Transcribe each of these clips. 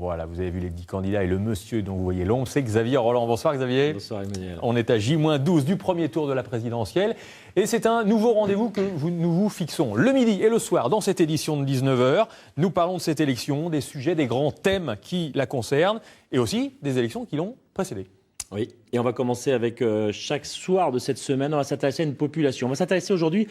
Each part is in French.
Voilà, vous avez vu les 10 candidats et le monsieur dont vous voyez l'ombre, c'est Xavier Roland. Bonsoir Xavier. Bonsoir Emmanuel. On est à J-12 du premier tour de la présidentielle et c'est un nouveau rendez-vous que nous vous fixons le midi et le soir dans cette édition de 19h. Nous parlons de cette élection, des sujets, des grands thèmes qui la concernent et aussi des élections qui l'ont précédée. Oui, et on va commencer avec chaque soir de cette semaine, on va s'intéresser à une population. On va s'intéresser aujourd'hui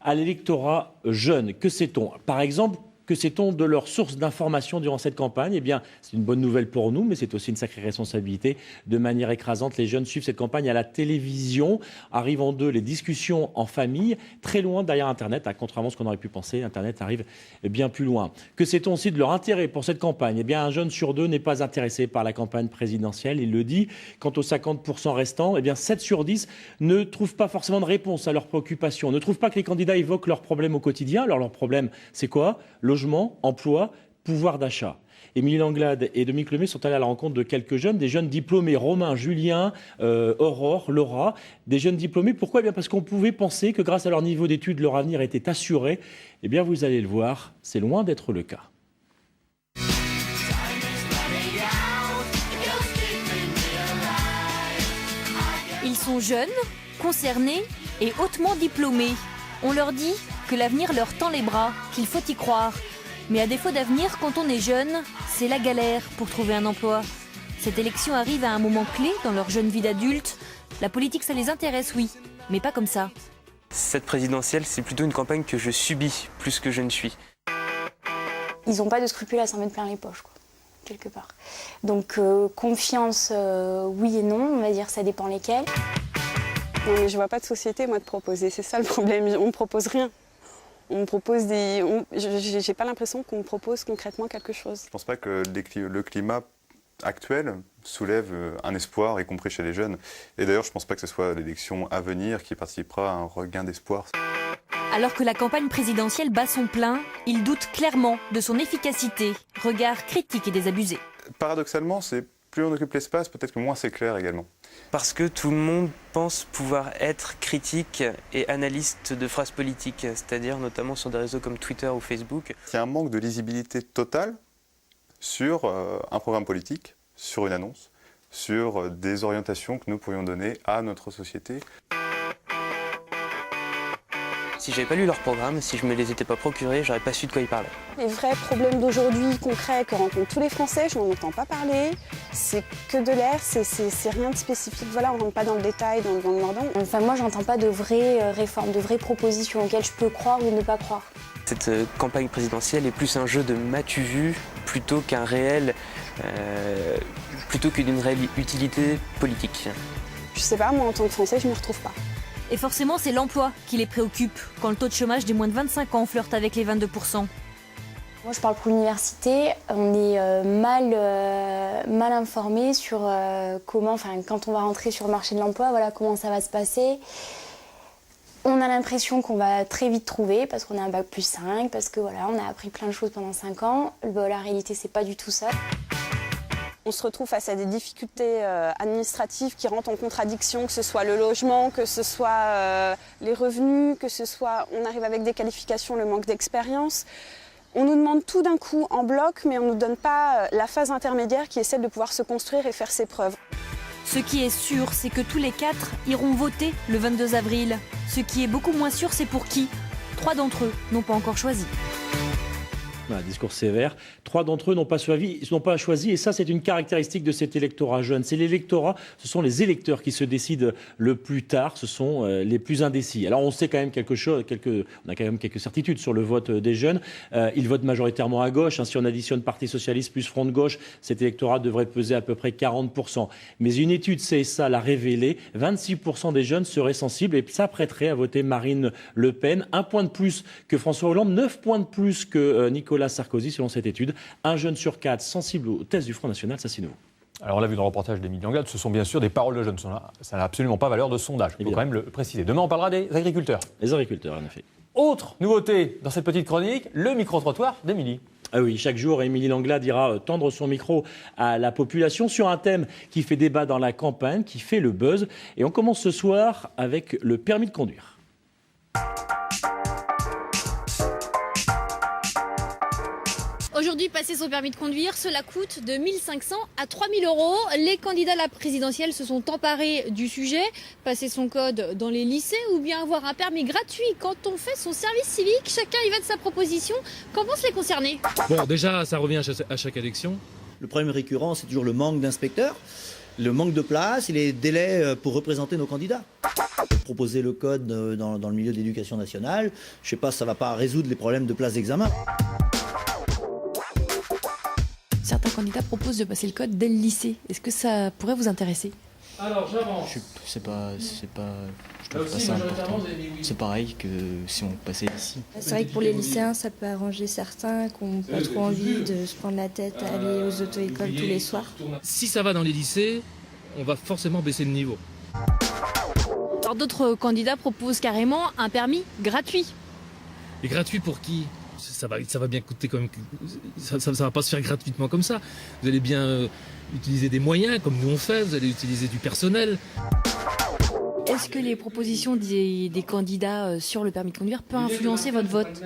à l'électorat jeune. Que sait-on ? Par exemple, que sait-on de leurs sources d'information durant cette campagne ? Eh bien, c'est une bonne nouvelle pour nous, mais c'est aussi une sacrée responsabilité. De manière écrasante, les jeunes suivent cette campagne à la télévision. Arrivent en deux les discussions en famille, très loin derrière Internet. Contrairement à ce qu'on aurait pu penser, Internet arrive bien plus loin. Que sait-on aussi de leur intérêt pour cette campagne ? Eh bien, un jeune sur deux n'est pas intéressé par la campagne présidentielle. Il le dit. Quant aux 50% restants, eh bien, 7 sur 10 ne trouvent pas forcément de réponse à leurs préoccupations, ne trouvent pas que les candidats évoquent leurs problèmes au quotidien. Alors, leurs problèmes, c'est quoi ? Logement, emploi, pouvoir d'achat. Émilie Langlade et Dominique Lemay sont allés à la rencontre de quelques jeunes, des jeunes diplômés, Romain, Julien, Aurore, Laura, des jeunes diplômés. Pourquoi ? Eh bien parce qu'on pouvait penser que grâce à leur niveau d'études, leur avenir était assuré. Eh bien, vous allez le voir, c'est loin d'être le cas. Ils sont jeunes, concernés et hautement diplômés. On leur dit que l'avenir leur tend les bras, qu'il faut y croire. Mais à défaut d'avenir, quand on est jeune, c'est la galère pour trouver un emploi. Cette élection arrive à un moment clé dans leur jeune vie d'adulte. La politique, ça les intéresse, oui, mais pas comme ça. Cette présidentielle, c'est plutôt une campagne que je subis plus que je ne suis. Ils n'ont pas de scrupules à s'en mettre plein les poches, quoi, quelque part. Donc confiance, oui et non, on va dire, ça dépend lesquels. Non, mais je vois pas de société, moi, de proposer. C'est ça le problème. On me propose rien. On me propose des. J'ai pas l'impression qu'on me propose concrètement quelque chose. Je pense pas que le climat actuel soulève un espoir, y compris chez les jeunes. Et d'ailleurs, je pense pas que ce soit l'élection à venir qui participera à un regain d'espoir. Alors que la campagne présidentielle bat son plein, il doute clairement de son efficacité. Regard critique et désabusé. Paradoxalement, plus on occupe l'espace, peut-être que moins c'est clair également. Parce que tout le monde pense pouvoir être critique et analyste de phrases politiques, c'est-à-dire notamment sur des réseaux comme Twitter ou Facebook. Il y a un manque de lisibilité totale sur un programme politique, sur une annonce, sur des orientations que nous pourrions donner à notre société. Si j'avais pas lu leur programme, si je me les étais pas procurés, j'aurais pas su de quoi ils parlaient. Les vrais problèmes d'aujourd'hui, concrets, que rencontrent tous les Français, je n'en entends pas parler. C'est que de l'air, c'est rien de spécifique. Voilà, on rentre pas dans le détail, dans le mordant. Enfin, moi, j'entends pas de vraies réformes, de vraies propositions auxquelles je peux croire ou ne pas croire. Cette campagne présidentielle est plus un jeu de m'as-tu vu plutôt qu'un réel, plutôt que d'une réelle utilité politique. Je sais pas, moi, en tant que Français, je m'y retrouve pas. Et forcément, c'est l'emploi qui les préoccupe, quand le taux de chômage des moins de 25 ans flirte avec les 22%. Moi, je parle pour l'université. On est mal informé sur comment, quand on va rentrer sur le marché de l'emploi, voilà, comment ça va se passer. On a l'impression qu'on va très vite trouver parce qu'on a un bac plus 5, parce que voilà, on a appris plein de choses pendant 5 ans. La réalité, c'est pas du tout ça. On se retrouve face à des difficultés administratives qui rentrent en contradiction, que ce soit le logement, que ce soit les revenus, que ce soit, on arrive avec des qualifications, le manque d'expérience. On nous demande tout d'un coup en bloc, mais on ne nous donne pas la phase intermédiaire qui est celle de pouvoir se construire et faire ses preuves. Ce qui est sûr, c'est que tous les 4 iront voter le 22 avril. Ce qui est beaucoup moins sûr, c'est pour qui ? 3 d'entre eux n'ont pas encore choisi. Voilà, discours sévère. 3 d'entre eux n'ont pas choisi, et ça, c'est une caractéristique de cet électorat jeune. C'est l'électorat, ce sont les électeurs qui se décident le plus tard, ce sont les plus indécis. Alors, on sait quand même on a quand même quelques certitudes sur le vote des jeunes. Ils votent majoritairement à gauche. Si on additionne Parti socialiste plus Front de gauche, cet électorat devrait peser à peu près 40%. Mais une étude CSA l'a révélé, 26% des jeunes seraient sensibles et s'apprêteraient à voter Marine Le Pen. 1 point de plus que François Hollande, 9 points de plus que Nicolas Sarkozy, selon cette étude. Un jeune sur 4 sensible aux thèses du Front National, ça c'est nouveau. Alors on l'a vu dans le reportage d'Émilie Langlade, ce sont bien sûr des paroles de jeunes. Ça n'a absolument pas valeur de sondage, il faut quand même le préciser. Demain on parlera des agriculteurs. Les agriculteurs, en effet. Autre nouveauté dans cette petite chronique, le micro-trottoir d'Émilie. Ah oui, chaque jour, Émilie Langlade ira tendre son micro à la population sur un thème qui fait débat dans la campagne, qui fait le buzz. Et on commence ce soir avec le permis de conduire. Aujourd'hui, Aujourd'hui, passer son permis de conduire, cela coûte de 1 500 à 3 000 euros. Les candidats à la présidentielle se sont emparés du sujet. Passer son code dans les lycées ou bien avoir un permis gratuit quand on fait son service civique. Chacun y va de sa proposition. Qu'en pensent les concernés? Bon, déjà, ça revient à chaque élection. Le problème récurrent, c'est toujours le manque d'inspecteurs, le manque de place et les délais pour représenter nos candidats. Proposer le code dans le milieu de l'éducation nationale, je ne sais pas, ça ne va pas résoudre les problèmes de place d'examen. Certains candidats proposent de passer le code dès le lycée. Est-ce que ça pourrait vous intéresser? Alors, j'avance. Je trouve pas ça important. C'est pareil que si on passait ici. C'est vrai que pour les lycéens, ça peut arranger certains qui n'ont pas trop envie de se prendre la tête à aller aux auto-écoles tous les soirs. Si ça va dans les lycées, on va forcément baisser le niveau. Alors d'autres candidats proposent carrément un permis gratuit. Et gratuit pour qui? Ça va bien coûter quand même. Ça va pas se faire gratuitement comme ça. Vous allez bien utiliser des moyens comme nous on fait, vous allez utiliser du personnel. Est-ce que les propositions des candidats sur le permis de conduire peuvent influencer votre vote?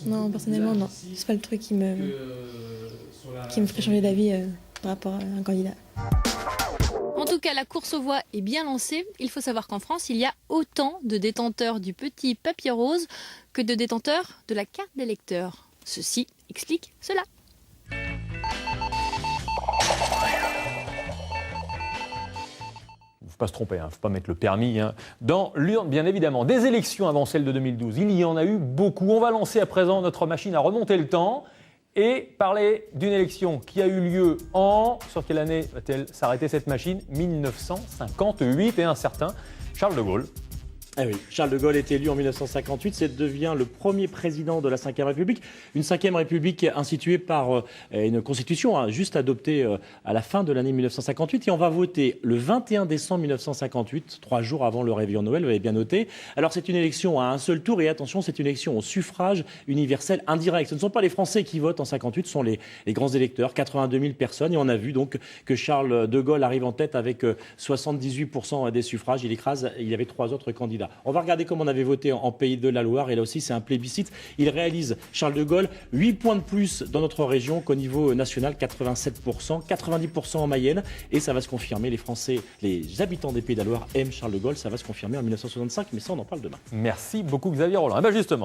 Non, personnellement, non. C'est pas le truc qui me ferait changer d'avis par rapport à un candidat. En tout cas, la course aux voix est bien lancée. Il faut savoir qu'en France, il y a autant de détenteurs du petit papier rose que de détenteurs de la carte d'électeur. Ceci explique cela. Il ne faut pas se tromper, il ne faut pas mettre le permis dans l'urne, bien évidemment. Des élections avant celle de 2012, il y en a eu beaucoup. On va lancer à présent notre machine à remonter le temps et parler d'une élection qui a eu lieu sur quelle année va-t-elle s'arrêter cette machine? 1958 et un certain Charles de Gaulle. Eh oui, Charles de Gaulle est élu en 1958, c'est devient le premier président de la Ve République. Une Ve République instituée par une constitution juste adoptée à la fin de l'année 1958. Et on va voter le 21 décembre 1958, 3 jours avant le réveillon de Noël, vous avez bien noté. Alors c'est une élection à un seul tour et attention, c'est une élection au suffrage universel indirect. Ce ne sont pas les Français qui votent en 58, ce sont les grands électeurs, 82 000 personnes. Et on a vu donc que Charles de Gaulle arrive en tête avec 78% des suffrages. Il écrase, il y avait 3 autres candidats. On va regarder comment on avait voté en Pays de la Loire. Et là aussi, c'est un plébiscite. Il réalise, Charles de Gaulle, 8 points de plus dans notre région qu'au niveau national, 87%, 90% en Mayenne. Et ça va se confirmer. Les Français, les habitants des Pays de la Loire aiment Charles de Gaulle. Ça va se confirmer en 1965, mais ça, on en parle demain. Merci beaucoup, Xavier Roland. Eh bien justement.